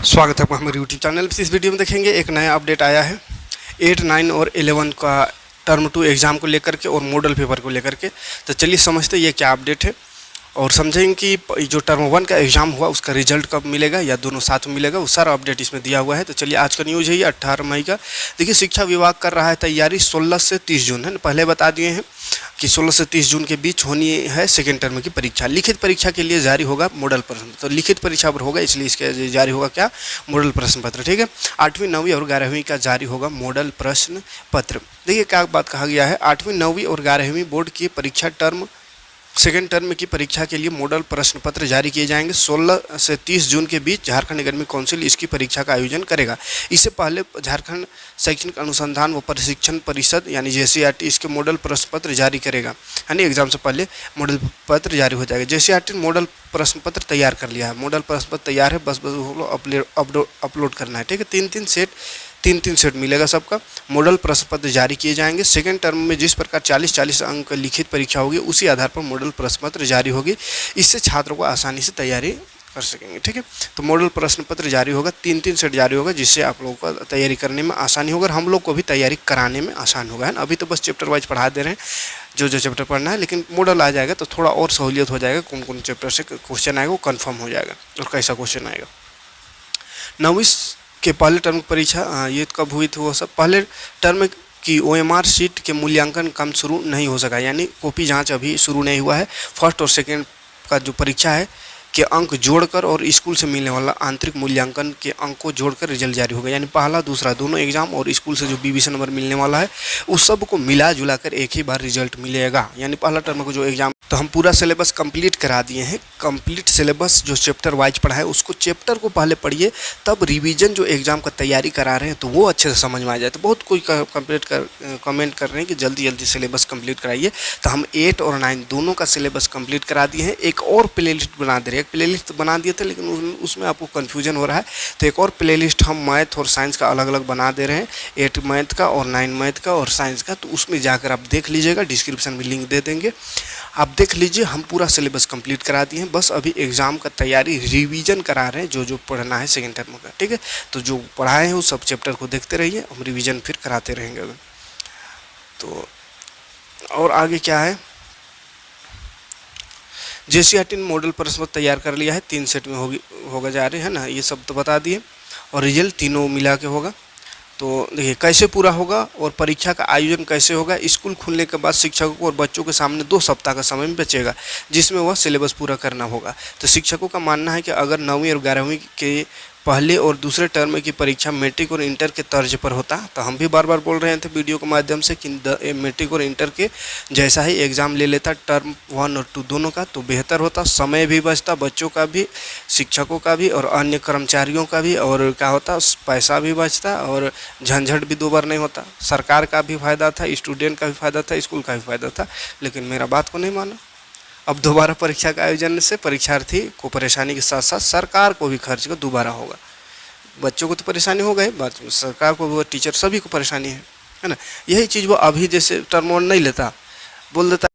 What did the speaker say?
स्वागत है आपका हमारे यूट्यूब चैनल पर। इस वीडियो में देखेंगे एक नया अपडेट आया है 8, 9 और 11 का टर्म 2 एग्ज़ाम को लेकर के और मॉडल पेपर को लेकर के। तो चलिए समझते ये क्या अपडेट है और समझेंगे कि जो टर्म 1 का एग्ज़ाम हुआ उसका रिजल्ट कब मिलेगा या दोनों साथ में मिलेगा, वो सारा अपडेट इसमें दिया हुआ है। तो चलिए आज का न्यूज़ है ये 18 मई का। देखिए शिक्षा विभाग कर रहा है तैयारी 16 से 30 जून है ना, पहले बता दिए हैं कि 16 से 30 जून के बीच होनी है सेकेंड टर्म की परीक्षा। लिखित परीक्षा के लिए जारी होगा मॉडल प्रश्न, तो लिखित परीक्षा पर होगा इसलिए इसके जारी होगा क्या, मॉडल प्रश्न पत्र। ठीक है, 8वीं 9वीं और 11वीं का जारी होगा मॉडल प्रश्न पत्र। देखिए क्या बात कहा गया है, 8वीं 9वीं और 11वीं बोर्ड की परीक्षा सेकेंड टर्म की परीक्षा के लिए मॉडल प्रश्न पत्र जारी किए जाएंगे। 16 से 30 जून के बीच झारखंड एकेडमिक काउंसिल इसकी परीक्षा का आयोजन करेगा। इससे पहले झारखंड शैक्षणिक अनुसंधान व प्रशिक्षण परिषद यानी JCRT इसके मॉडल प्रश्न पत्र जारी करेगा, यानी एग्जाम से पहले मॉडल पत्र जारी हो जाएगा। JCRT ने मॉडल प्रश्न पत्र तैयार कर लिया है, मॉडल प्रश्न पत्र तैयार है, बस अपलोड करना है। ठीक है, तीन तीन सेट मिलेगा सबका। मॉडल प्रश्न पत्र जारी किए जाएंगे। सेकेंड टर्म में जिस प्रकार 40-40 अंक लिखित परीक्षा होगी उसी आधार पर मॉडल प्रश्न पत्र जारी होगी। इससे छात्रों को आसानी से तैयारी कर सकेंगे। ठीक है, तो मॉडल प्रश्न पत्र जारी होगा, 3 सेट जारी होगा, जिससे आप लोगों को तैयारी करने में आसानी होगा और हम लोग को भी तैयारी कराने में आसान होगा, है ना। अभी तो बस चैप्टर वाइज पढ़ा दे रहे हैं जो चैप्टर पढ़ना है, लेकिन मॉडल आ जाएगा तो थोड़ा और सहूलियत हो जाएगा। कौन कौन चैप्टर से क्वेश्चन आएगा वो कन्फर्म हो जाएगा और कैसा क्वेश्चन आएगा। 9वीं के पहले टर्म की परीक्षा ये कब हुई थी, वो सब पहले टर्म की OMR सीट के मूल्यांकन काम शुरू नहीं हो सका, यानी कॉपी जांच अभी शुरू नहीं हुआ है। फर्स्ट और सेकेंड का जो परीक्षा है के अंक जोड़कर और स्कूल से मिलने वाला आंतरिक मूल्यांकन के अंक को जोड़कर रिजल्ट जारी होगा, यानी पहला दूसरा दोनों एग्जाम और स्कूल से जो BVC नंबर मिलने वाला है उस सब को मिला जुला कर एक ही बार रिजल्ट मिलेगा। यानी पहला टर्म को जो एग्जाम, तो हम पूरा सिलेबस कंप्लीट करा दिए हैं। कंप्लीट सिलेबस जो चैप्टर वाइज पढ़ा है उसको चैप्टर को पहले पढ़िए, तब रिवीजन जो एग्जाम का तैयारी करा रहे हैं तो वो अच्छे से समझ में आ जाए। तो बहुत कोई कमेंट कर रहे हैं कि जल्दी जल्दी सिलेबस कंप्लीट कराइए, तो हम 8 और 9 दोनों का सिलेबस कंप्लीट करा दिए हैं। एक और प्लेलिस्ट बना दे रहे हैं, प्लेलिस्ट बना दिए थे लेकिन उसमें आपको कन्फ्यूजन हो रहा है, तो एक और प्लेलिस्ट हम मैथ और साइंस का अलग अलग बना दे रहे हैं, 8 मैथ का और 9 मैथ का और साइंस का। तो उसमें जाकर आप देख लीजिएगा, डिस्क्रिप्शन में लिंक दे देंगे, आप देख लीजिए। हम पूरा सिलेबस कंप्लीट करा दिए हैं, बस अभी एग्ज़ाम का तैयारी रिवीजन करा रहे हैं जो पढ़ना है सेकेंड टर्म का। ठीक है, तो जो पढ़ाए हैं उस सब चैप्टर को देखते रहिए, हम रिवीजन फिर कराते रहेंगे। तो और आगे क्या है, JCRT ने मॉडल प्रश्न पत्र तैयार कर लिया है, 3 सेट में होगा जा रहे हैं ना, ये सब तो बता दिए। और रिजल्ट तीनों मिला के होगा। तो देखिए कैसे पूरा होगा और परीक्षा का आयोजन कैसे होगा। स्कूल खुलने के बाद शिक्षकों को और बच्चों के सामने 2 सप्ताह का समय बचेगा जिसमें वह सिलेबस पूरा करना होगा। तो शिक्षकों का मानना है कि अगर 9वीं और 11वीं के पहले और दूसरे टर्म की परीक्षा मैट्रिक और इंटर के तर्ज पर होता, तो हम भी बार बार बोल रहे थे वीडियो के माध्यम से कि मैट्रिक और इंटर के जैसा ही एग्ज़ाम ले लेता टर्म 1 और 2 दोनों का, तो बेहतर होता, समय भी बचता, बच्चों का भी, शिक्षकों का भी और अन्य कर्मचारियों का भी, और क्या होता पैसा भी बचता और झंझट भी 2 बार नहीं होता। सरकार का भी फायदा था, स्टूडेंट का भी फायदा था, स्कूल का भी फायदा था, लेकिन मेरा बात को नहीं माना। अब दोबारा परीक्षा का आयोजन से परीक्षार्थी को परेशानी के साथ साथ सरकार को भी खर्च का दोबारा होगा। बच्चों को तो परेशानी हो गई, बात सरकार को भी, टीचर सभी को परेशानी है ना। यही चीज़ वो अभी जैसे टर्म 1 नहीं लेता, बोल देता